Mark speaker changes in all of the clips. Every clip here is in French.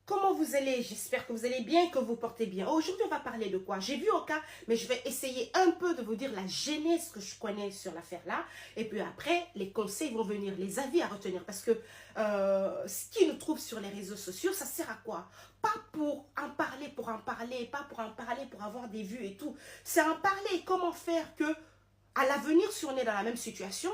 Speaker 1: Comment vous allez? J'espère que vous allez bien, que vous portez bien. Aujourd'hui, on va parler de quoi? J'ai vu au cas, mais je vais essayer un peu de vous dire la genèse que je connais sur l'affaire là. Et puis après, les conseils vont venir, les avis à retenir. Parce que ce qui nous trouve sur les réseaux sociaux, ça sert à quoi? Pas pour en parler, pas pour en parler, pour avoir des vues et tout. C'est en parler, comment faire que, à l'avenir, si on est dans la même situation,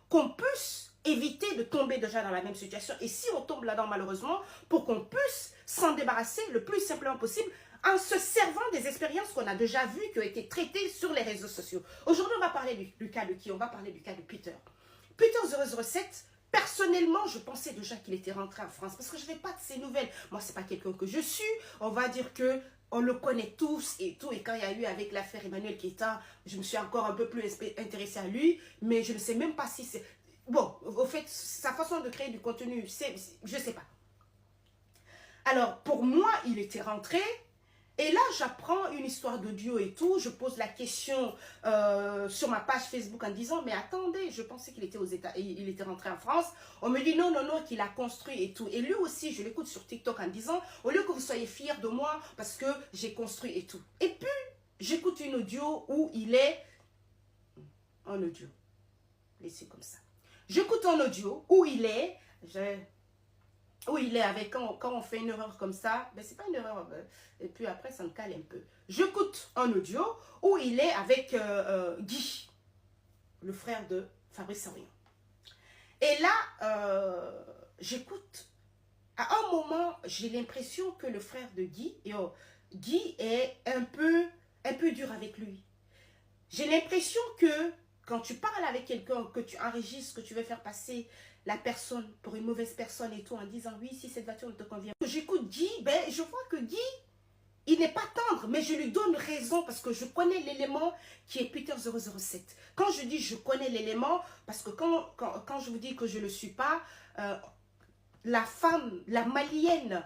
Speaker 1: qu'on puisse éviter de tomber déjà dans la même situation. Et si on tombe là-dedans, malheureusement, pour qu'on puisse s'en débarrasser le plus simplement possible en se servant des expériences qu'on a déjà vues, qui ont été traitées sur les réseaux sociaux. Aujourd'hui, on va parler du cas de qui? On va parler du cas de Peter. Peter 007, personnellement, je pensais déjà qu'il était rentré en France parce que je n'avais pas de ses nouvelles. Moi, ce n'est pas quelqu'un que je suis. On va dire que on le connaît tous et tout. Et quand il y a eu avec l'affaire Emmanuel Keita, je me suis encore un peu plus intéressée à lui. Mais je ne sais même pas si c'est... Bon, au fait, sa façon de créer du contenu, je ne sais pas. Alors, pour moi, il était rentré. Et là, j'apprends une histoire d'audio et tout. Je pose la question sur ma page Facebook en disant, mais attendez, je pensais qu'il était aux États, il était rentré en France. On me dit non, qu'il a construit et tout. Et lui aussi, je l'écoute sur TikTok en disant, au lieu que vous soyez fiers de moi parce que j'ai construit et tout. Et puis, j'écoute une audio où il est en audio. Laissez comme ça. J'écoute un audio où il est, avec, quand on fait une erreur comme ça, ben c'est pas une erreur, et puis après ça me cale un peu. J'écoute un audio où il est avec Guy, le frère de Fabrice Arion. Et là, j'écoute, à un moment, j'ai l'impression que le frère de Guy, Guy est un peu dur avec lui. J'ai l'impression que quand tu parles avec quelqu'un, que tu enregistres, que tu veux faire passer la personne pour une mauvaise personne et tout, en disant oui, si cette voiture ne te convient pas. J'écoute Guy, ben, je vois que Guy, il n'est pas tendre, mais je lui donne raison parce que je connais l'élément qui est Peter 007. Quand je dis je connais l'élément, parce que quand je vous dis que je ne le suis pas, la femme, la malienne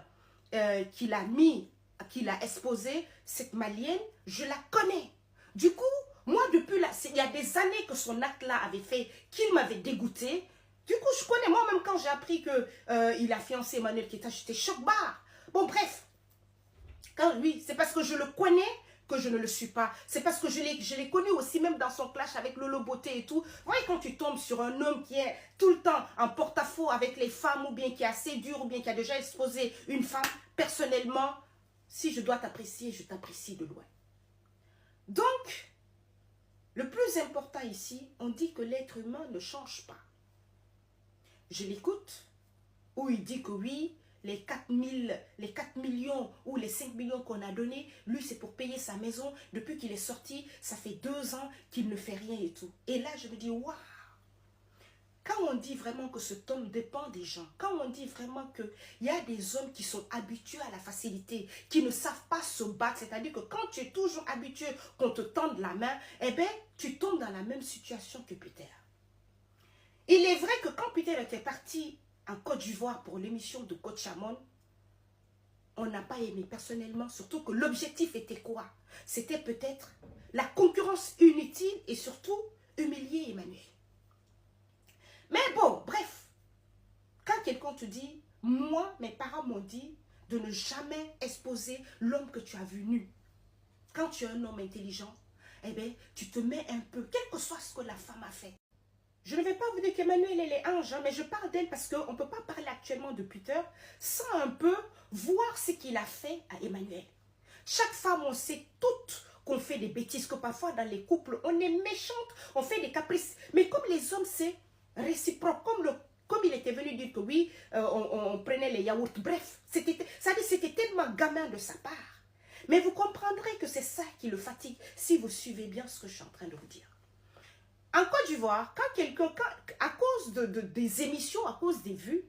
Speaker 1: qu'il a exposée, cette malienne, je la connais. Du coup, moi, depuis là, il y a des années que son acte-là avait fait qu'il m'avait dégoûté. Du coup, je connais, moi-même, quand j'ai appris qu'il a fiancé Emmanuel Keita, j'étais choc-barre. Bon, bref. Quand lui, c'est parce que je le connais que je ne le suis pas. C'est parce que je l'ai connu aussi, même dans son clash avec Lolo Beauté et tout. Vous voyez, quand tu tombes sur un homme qui est tout le temps en porte-à-faux avec les femmes, ou bien qui est assez dur, ou bien qui a déjà exposé une femme, personnellement, si je dois t'apprécier, je t'apprécie de loin. Donc, le plus important ici, on dit que l'être humain ne change pas. Je l'écoute, où il dit que oui, les 4 millions ou les 5 millions qu'on a donnés, lui c'est pour payer sa maison. Depuis qu'il est sorti, ça fait 2 ans qu'il ne fait rien et tout. Et là, je me dis, waouh! Quand on dit vraiment que cet homme dépend des gens, quand on dit vraiment qu'il y a des hommes qui sont habitués à la facilité, qui ne savent pas se battre, c'est-à-dire que quand tu es toujours habitué qu'on te tende la main, eh bien, tu tombes dans la même situation que Peter. Il est vrai que quand Peter était parti en Côte d'Ivoire pour l'émission de Coach Chamon, on n'a pas aimé personnellement, surtout que l'objectif était quoi? C'était peut-être la concurrence inutile et surtout humilier Emmanuel. Mais bon, bref, quand quelqu'un te dit, moi, mes parents m'ont dit de ne jamais exposer l'homme que tu as vu nu. Quand tu es un homme intelligent, eh bien, tu te mets un peu, quel que soit ce que la femme a fait. Je ne vais pas vous dire qu'Emmanuel, elle est ange, hein, mais je parle d'elle parce qu'on ne peut pas parler actuellement de Peter sans un peu voir ce qu'il a fait à Emmanuel. Chaque femme, on sait toutes qu'on fait des bêtises, que parfois dans les couples, on est méchante, on fait des caprices. Mais comme les hommes, c'est réciproque, comme il était venu dire que oui, on prenait les yaourts, bref, c'était tellement gamin de sa part. Mais vous comprendrez que c'est ça qui le fatigue si vous suivez bien ce que je suis en train de vous dire. En Côte d'Ivoire, quand quelqu'un, à cause des émissions, à cause des vues,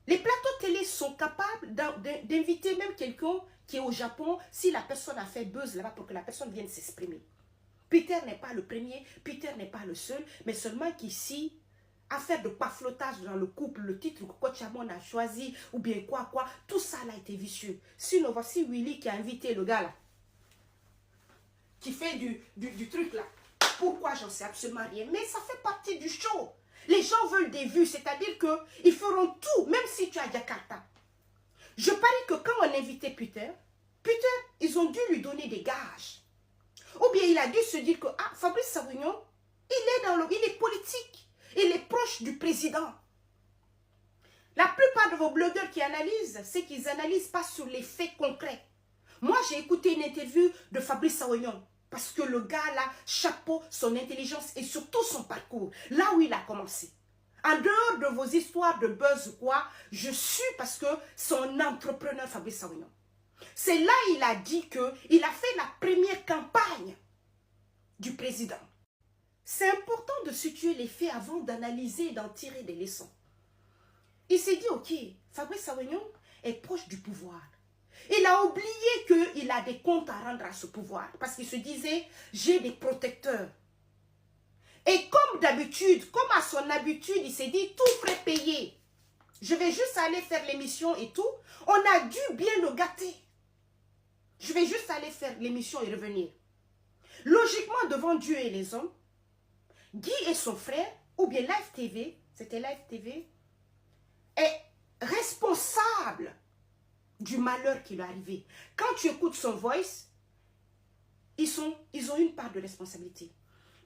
Speaker 1: les plateaux télé sont capables d'inviter même quelqu'un qui est au Japon, si la personne a fait buzz là-bas pour que la personne vienne s'exprimer. Peter n'est pas le premier, Peter n'est pas le seul, mais seulement qu'ici, affaire de paflotage dans le couple, le titre que Coach Chamon a choisi, ou bien quoi, tout ça là a été vicieux. Sinon, voici Willy qui a invité le gars là, qui fait du truc là. Pourquoi? J'en sais absolument rien. Mais ça fait partie du show. Les gens veulent des vues. C'est-à-dire qu'ils feront tout, même si tu es à Jakarta. Je parle invité Peter, ils ont dû lui donner des gages. Ou bien il a dû se dire que ah, Fabrice Savignon, il est politique. Il est proche du président. La plupart de vos blogueurs qui analysent, c'est qu'ils n'analysent pas sur les faits concrets. Moi, j'ai écouté une interview de Fabrice Savignon. Parce que le gars là, chapeau, son intelligence et surtout son parcours. Là où il a commencé. En dehors de vos histoires de buzz ou quoi, je suis parce que son entrepreneur Fabrice Savignon. C'est là il a dit qu'il a fait la première campagne du président. C'est important de situer les faits avant d'analyser et d'en tirer des leçons. Il s'est dit, ok, Fabrice Savignon est proche du pouvoir. Il a oublié qu'il a des comptes à rendre à ce pouvoir. Parce qu'il se disait, j'ai des protecteurs. Et comme d'habitude, comme à son habitude, il s'est dit, tout frais payé. Je vais juste aller faire l'émission et tout. On a dû bien le gâter. Je vais juste aller faire l'émission et revenir. Logiquement, devant Dieu et les hommes, Guy et son frère, ou bien Live TV, c'était Live TV, est responsable du malheur qui lui est arrivé. Quand tu écoutes son voice, ils ont une part de responsabilité.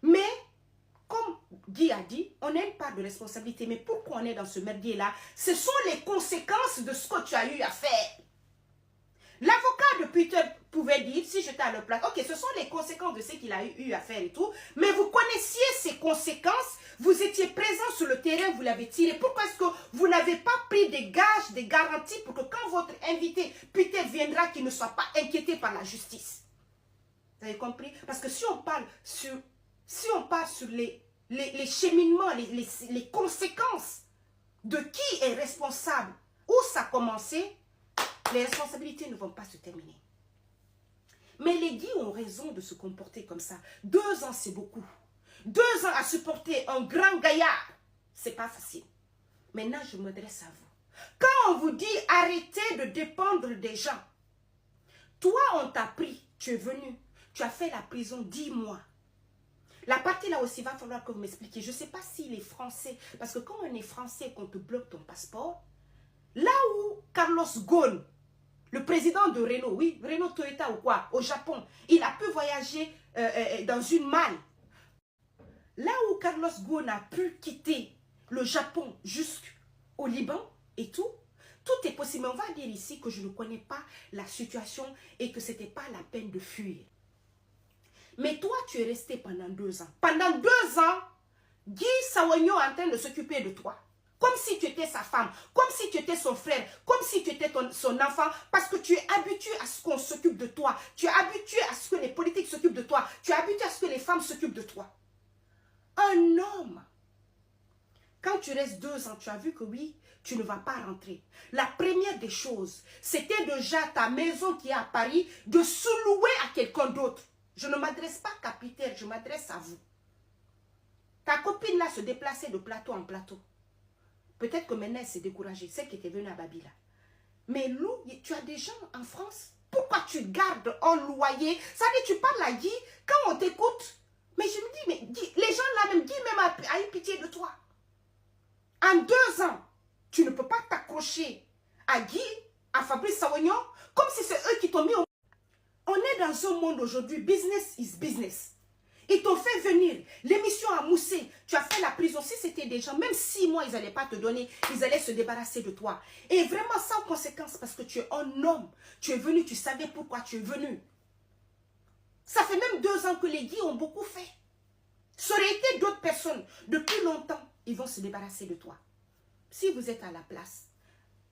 Speaker 1: Mais, comme Guy a dit, on a une part de responsabilité. Mais pourquoi on est dans ce merdier-là? Ce sont les conséquences de ce que tu as eu à faire. L'avocat de Peter pouvait dire, si j'étais à leur place, ok, ce sont les conséquences de ce qu'il a eu à faire et tout, mais vous connaissiez ces conséquences, vous étiez présent sur le terrain, vous l'avez tiré. Pourquoi est-ce que vous n'avez pas pris des gages, des garanties pour que quand votre invité Peter viendra, qu'il ne soit pas inquiété par la justice? Vous avez compris? Parce que si on parle sur les cheminements, les conséquences de qui est responsable, où ça a commencé, les responsabilités ne vont pas se terminer. Mais les Guy ont raison de se comporter comme ça. 2 ans, c'est beaucoup. 2 ans à supporter un grand gaillard, c'est pas facile. Maintenant, je m'adresse à vous. Quand on vous dit arrêtez de dépendre des gens, toi, on t'a pris, tu es venu, tu as fait la prison 10 mois. La partie là aussi, il va falloir que vous m'expliquiez. Je ne sais pas s'il est français, parce que quand on est français et qu'on te bloque ton passeport, là où Carlos Ghosn, le président de Renault, oui, Renault Toyota ou quoi, au Japon, il a pu voyager dans une malle. Là où Carlos Ghosn a pu quitter le Japon jusqu'au Liban et tout est possible. Mais on va dire ici que je ne connais pas la situation et que ce n'était pas la peine de fuir. Mais toi, tu es resté pendant 2 ans. Pendant 2 ans, Guy Savignon est en train de s'occuper de toi. Comme si tu étais sa femme, comme si tu étais son frère, comme si tu étais son enfant, parce que tu es habitué à ce qu'on s'occupe de toi. Tu es habitué à ce que les politiques s'occupent de toi. Tu es habitué à ce que les femmes s'occupent de toi. Un homme, quand tu restes 2 ans, tu as vu que oui, tu ne vas pas rentrer. La première des choses, c'était déjà ta maison qui est à Paris, de sous-louer à quelqu'un d'autre. Je ne m'adresse pas à Peter, je m'adresse à vous. Ta copine là se déplaçait de plateau en plateau. Peut-être que maintenant elle s'est découragée, celle qui était venue à Babila. Mais Lou, tu as des gens en France. Pourquoi tu gardes un loyer? Ça dit, tu parles à Guy, quand on t'écoute. Mais je me dis, mais Guy, les gens là, même Guy même a eu pitié de toi. En 2 ans, tu ne peux pas t'accrocher à Guy, à Fabrice Savignon, comme si c'est eux qui t'ont mis au... On est dans un monde aujourd'hui, business is business. Ils t'ont fait venir, l'émission a moussé, tu as fait la prison. Si c'était des gens, même 6 mois, ils n'allaient pas te donner, ils allaient se débarrasser de toi. Et vraiment sans conséquence, parce que tu es un homme. Tu es venu, tu savais pourquoi tu es venu. Ça fait même 2 ans que les Guy ont beaucoup fait. Ça aurait été d'autres personnes, depuis longtemps, ils vont se débarrasser de toi. Si vous êtes à la place,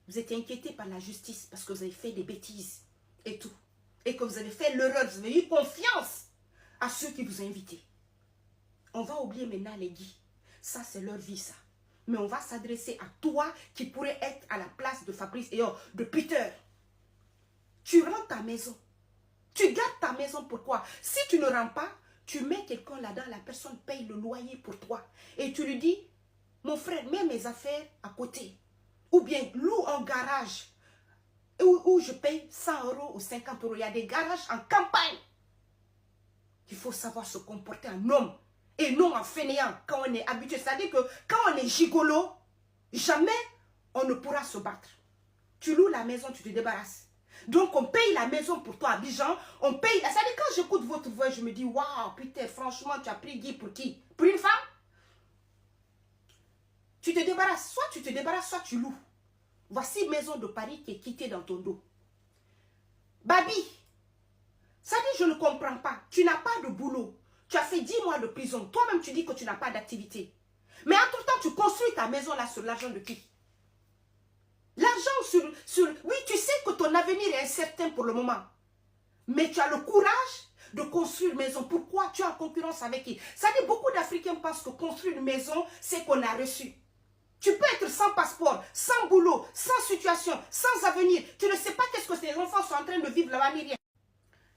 Speaker 1: vous êtes inquiété par la justice, parce que vous avez fait des bêtises et tout. Et que vous avez fait l'erreur, vous avez eu confiance à ceux qui vous ont invité. On va oublier maintenant les Guy. Ça, c'est leur vie, ça. Mais on va s'adresser à toi qui pourrais être à la place de Fabrice et de Peter. Tu rends ta maison. Tu gardes ta maison, pourquoi? Si tu ne rends pas, tu mets quelqu'un là-dedans, la personne paye le loyer pour toi. Et tu lui dis, mon frère, mets mes affaires à côté. Ou bien loue un garage où je paye 100 € ou 50 €. Il y a des garages en campagne. Il faut savoir se comporter en homme et non en fainéant quand on est habitué. C'est-à-dire que quand on est gigolo, jamais on ne pourra se battre. Tu loues la maison, tu te débarrasses. Donc, on paye la maison pour toi à Abidjan. On paye... Ça dit, quand j'écoute votre voix, je me dis, waouh, putain, franchement, tu as pris Guy pour qui? Pour une femme? Tu te débarrasses. Soit tu te débarrasses, soit tu loues. Voici Maison de Paris qui est quittée dans ton dos. Babi, ça dit, je ne comprends pas. Tu n'as pas de boulot. Tu as fait 10 mois de prison. Toi-même, tu dis que tu n'as pas d'activité. Mais entre-temps, tu construis ta maison là sur l'argent de qui? L'argent sur... Oui, tu sais que ton avenir est incertain pour le moment. Mais tu as le courage de construire une maison. Pourquoi? Tu es en concurrence avec qui? Ça dit, beaucoup d'Africains pensent que construire une maison, c'est qu'on a reçu. Tu peux être sans passeport, sans boulot, sans situation, sans avenir. Tu ne sais pas qu'est-ce que tes enfants sont en train de vivre là-bas, ni rien.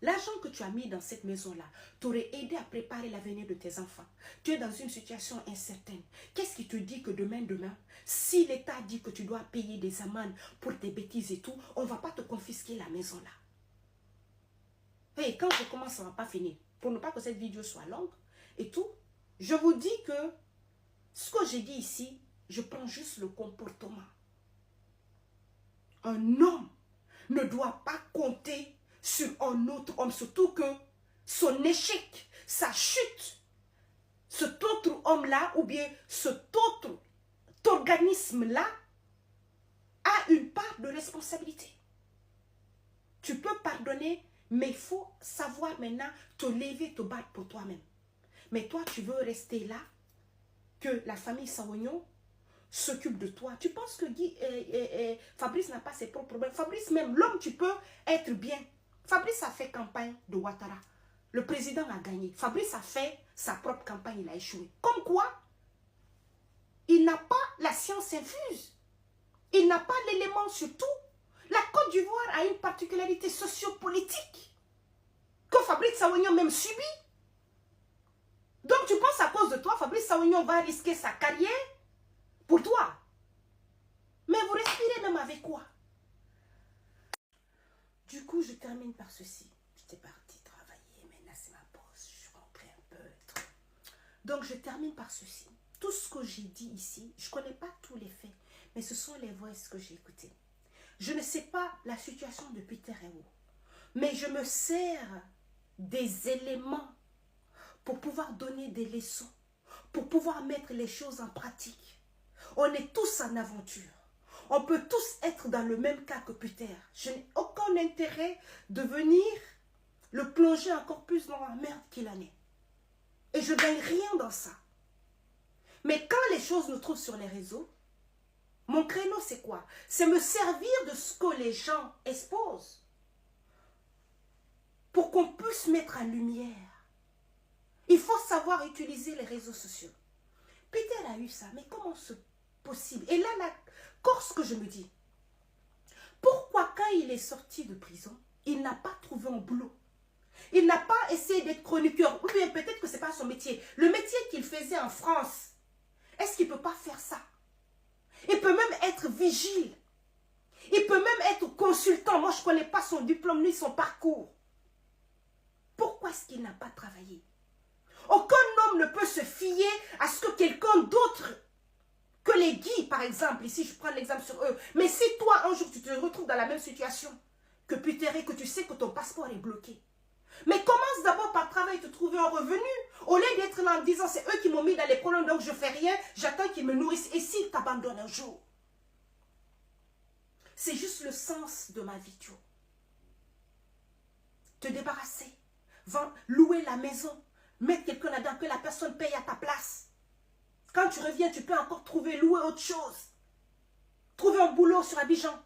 Speaker 1: L'argent que tu as mis dans cette maison-là t'aurait aidé à préparer l'avenir de tes enfants. Tu es dans une situation incertaine. Qu'est-ce qui te dit que demain, si l'État dit que tu dois payer des amendes pour tes bêtises et tout, on ne va pas te confisquer la maison-là. Et quand je commence, ça ne va pas finir. Pour ne pas que cette vidéo soit longue et tout, je vous dis que ce que j'ai dit ici, je prends juste le comportement. Un homme ne doit pas compter sur un autre homme, surtout que son échec, sa chute, cet autre homme-là, ou bien cet autre organisme-là, a une part de responsabilité. Tu peux pardonner, mais il faut savoir maintenant te lever, te battre pour toi-même. Mais toi, tu veux rester là, que la famille Saoignon s'occupe de toi. Tu penses que Fabrice n'a pas ses propres problèmes. Fabrice même, l'homme, tu peux être bien. Fabrice a fait campagne de Ouattara. Le président a gagné. Fabrice a fait sa propre campagne, il a échoué. Comme quoi, il n'a pas la science infuse. Il n'a pas l'élément surtout. La Côte d'Ivoire a une particularité sociopolitique que Fabrice Saoignon même subit. Donc tu penses à cause de toi, Fabrice Saoignon va risquer sa carrière pour toi. Mais vous respirez même avec quoi? Du coup, je termine par ceci. J'étais partie travailler, maintenant c'est ma pause. Je suis rentrée un peu. Donc, je termine par ceci. Tout ce que j'ai dit ici, je ne connais pas tous les faits, mais ce sont les voix que j'ai écoutées. Je ne sais pas la situation de Peter Ewo, mais je me sers des éléments pour pouvoir donner des leçons, pour pouvoir mettre les choses en pratique. On est tous en aventure. On peut tous être dans le même cas que Peter. Je n'ai aucun intérêt de venir le plonger encore plus dans la merde qu'il en est. Et je ne gagne rien dans ça. Mais quand les choses nous trouvent sur les réseaux, mon créneau c'est quoi? C'est me servir de ce que les gens exposent pour qu'on puisse mettre en lumière. Il faut savoir utiliser les réseaux sociaux. Peter a eu ça, mais comment c'est possible? Et là, ce que je me dis, pourquoi quand il est sorti de prison, il n'a pas trouvé un boulot? Il n'a pas essayé d'être chroniqueur, ou bien peut-être que ce n'est pas son métier. Le métier qu'il faisait en France, est-ce qu'il ne peut pas faire ça? Il peut même être vigile. Il peut même être consultant. Moi, je ne connais pas son diplôme ni son parcours. Pourquoi est-ce qu'il n'a pas travaillé? Aucun homme ne peut se fier à ce que quelqu'un d'autre, que les Guy, par exemple, ici je prends l'exemple sur eux, mais si toi, un jour, tu te retrouves dans la même situation que Peter et que tu sais que ton passeport est bloqué, mais commence d'abord par travailler, te trouver un revenu, au lieu d'être là en disant, c'est eux qui m'ont mis dans les problèmes, donc je ne fais rien, j'attends qu'ils me nourrissent, et s'ils t'abandonnent un jour? C'est juste le sens de ma vidéo. Te débarrasser, louer la maison, mettre quelqu'un là-dedans, que la personne paye à ta place. Quand tu reviens, tu peux encore louer autre chose. Trouver un boulot sur Abidjan.